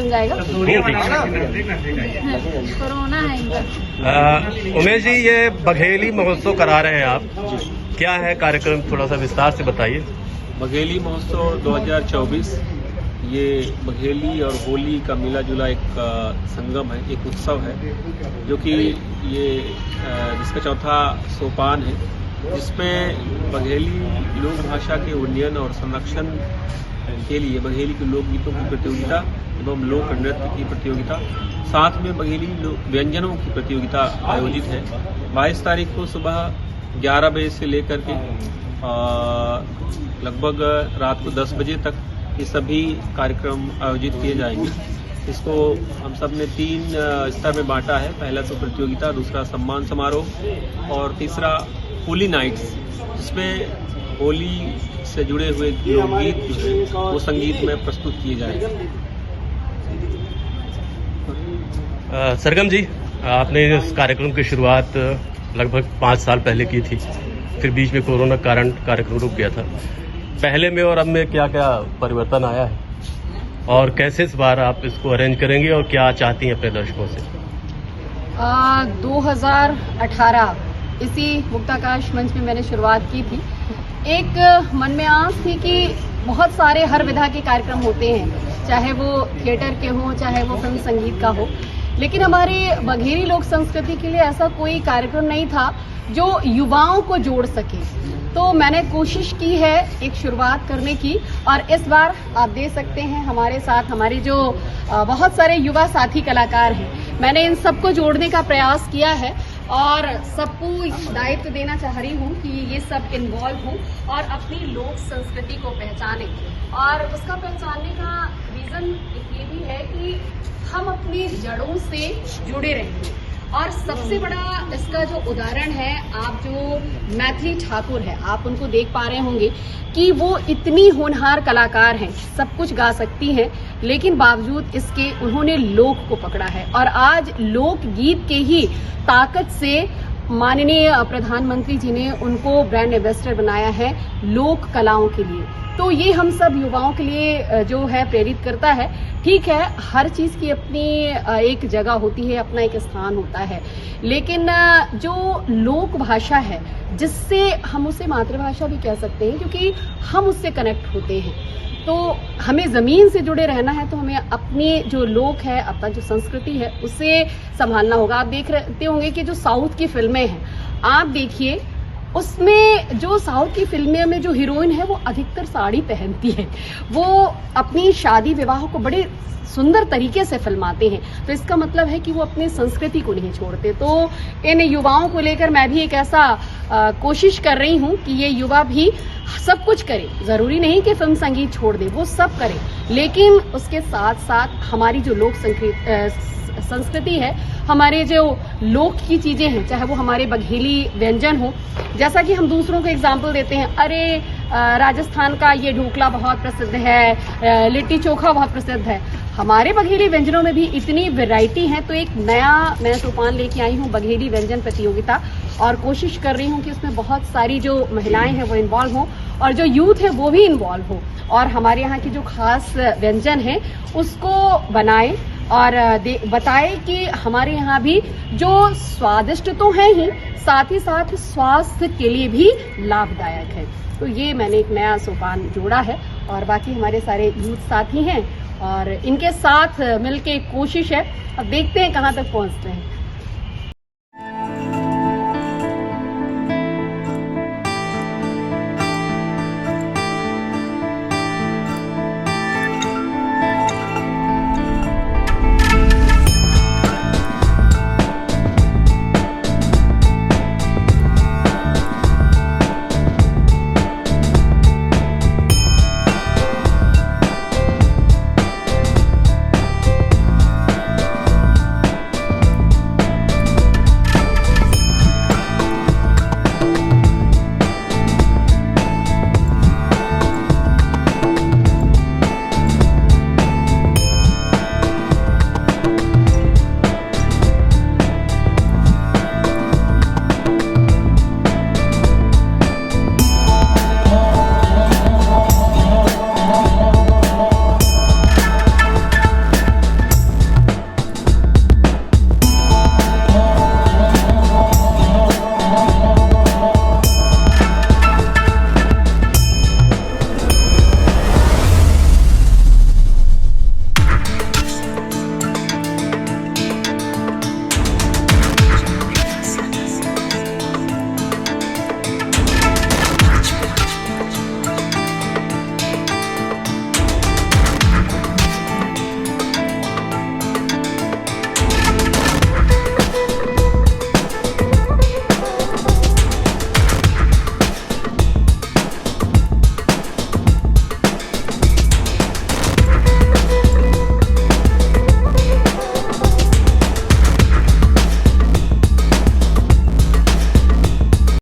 बन जाएगा। कोरोना है इनका। उमेश जी, ये बघेली महोत्सव करा रहे हैं आप, क्या है कार्यक्रम, थोड़ा सा विस्तार से बताइए। बघेली महोत्सव 2024 ये बघेली और होली का मिला जुला एक संगम है, एक उत्सव है जो कि ये जिसका चौथा सोपान है, जिसमें बघेली लोक भाषा के उन्नयन और संरक्षण के लिए बघेली के लोकगीतों की प्रतियोगिता एवं लोक नृत्य की प्रतियोगिता, साथ में बघेली व्यंजनों की प्रतियोगिता आयोजित है। 22 तारीख को सुबह 11 बजे से लेकर के लगभग रात को 10 बजे तक ये सभी कार्यक्रम आयोजित किए जाएंगे। इसको हम सब ने 3 स्तर में बांटा है। पहला तो प्रतियोगिता, दूसरा सम्मान समारोह और तीसरा होली नाइट्स, जिसमें होली से जुड़े हुए लोकगीत जो है वो संगीत में प्रस्तुत किए जाएंगे। सरगम जी, आपने इस कार्यक्रम की शुरुआत लगभग 5 साल पहले की थी, फिर बीच में कोरोना कारण कार्यक्रम रुक गया था। पहले में और अब में क्या क्या परिवर्तन आया है और कैसे इस बार आप इसको अरेंज करेंगे और क्या चाहती हैं अपने दर्शकों से? 2018 इसी मुक्ताकाश मंच में मैंने शुरुआत की थी। एक मन में आस थी कि बहुत सारे हर विधा के कार्यक्रम होते हैं, चाहे वो थिएटर के हों, चाहे वो फिल्म संगीत का हो, लेकिन हमारे बघेली लोक संस्कृति के लिए ऐसा कोई कार्यक्रम नहीं था जो युवाओं को जोड़ सके। तो मैंने कोशिश की है एक शुरुआत करने की, और इस बार आप देख सकते हैं हमारे साथ हमारे जो बहुत सारे युवा साथी कलाकार हैं, मैंने इन सबको जोड़ने का प्रयास किया है और सबको दायित्व देना चाह रही हूँ कि ये सब इन्वॉल्व हों और अपनी लोक संस्कृति को पहचानें। और उसका पहचानने का रीज़न ये भी है कि हम अपनी जड़ों से जुड़े रहें। और सबसे बड़ा इसका जो उदाहरण है, आप जो मैथिली ठाकुर है, आप उनको देख पा रहे होंगे कि वो इतनी होनहार कलाकार हैं, सब कुछ गा सकती हैं, लेकिन बावजूद इसके उन्होंने लोक को पकड़ा है और आज लोकगीत के ही ताकत से माननीय प्रधानमंत्री जी ने उनको ब्रांड एम्बेसडर बनाया है लोक कलाओं के लिए। तो ये हम सब युवाओं के लिए जो है प्रेरित करता है। ठीक है, हर चीज़ की अपनी एक जगह होती है, अपना एक स्थान होता है, लेकिन जो लोक भाषा है, जिससे हम उसे मातृभाषा भी कह सकते हैं क्योंकि हम उससे कनेक्ट होते हैं, तो हमें ज़मीन से जुड़े रहना है, तो हमें अपनी जो लोक है, अपना जो संस्कृति है, उसे संभालना होगा। आप देख रहे होंगे कि जो साउथ की फिल्में हैं, आप देखिए उसमें जो साउथ की फिल्में में जो हीरोइन है वो अधिकतर साड़ी पहनती है, वो अपनी शादी विवाह को बड़े सुंदर तरीके से फिल्माते हैं। तो इसका मतलब है कि वो अपनी संस्कृति को नहीं छोड़ते। तो इन युवाओं को लेकर मैं भी एक ऐसा कोशिश कर रही हूँ कि ये युवा भी सब कुछ करें। जरूरी नहीं कि फिल्म संगीत छोड़ दे, वो सब करें, लेकिन उसके साथ साथ हमारी जो लोक संस्कृति है, हमारे जो लोक की चीजें हैं, चाहे वो हमारे बघेली व्यंजन हो, जैसा कि हम दूसरों को एग्जाम्पल देते हैं, अरे राजस्थान का ये ढोकला बहुत प्रसिद्ध है, लिट्टी चोखा बहुत प्रसिद्ध है। हमारे बघेली व्यंजनों में भी इतनी वैरायटी है। तो एक नया मैं सोपान लेके आई हूँ, बघेली व्यंजन प्रतियोगिता, और कोशिश कर रही हूँ कि उसमें बहुत सारी जो महिलाएं हैं वो इन्वॉल्व हों और जो यूथ है वो भी इन्वॉल्व हो और हमारे यहाँ की जो खास व्यंजन है उसको बनाएं और बताए कि हमारे यहाँ भी जो स्वादिष्ट तो है ही, साथ ही साथ स्वास्थ्य के लिए भी लाभदायक है। तो ये मैंने एक नया सोपान जोड़ा है और बाकी हमारे सारे यूथ साथी हैं और इनके साथ मिलके कोशिश है। अब देखते हैं कहाँ तक पहुँचते हैं।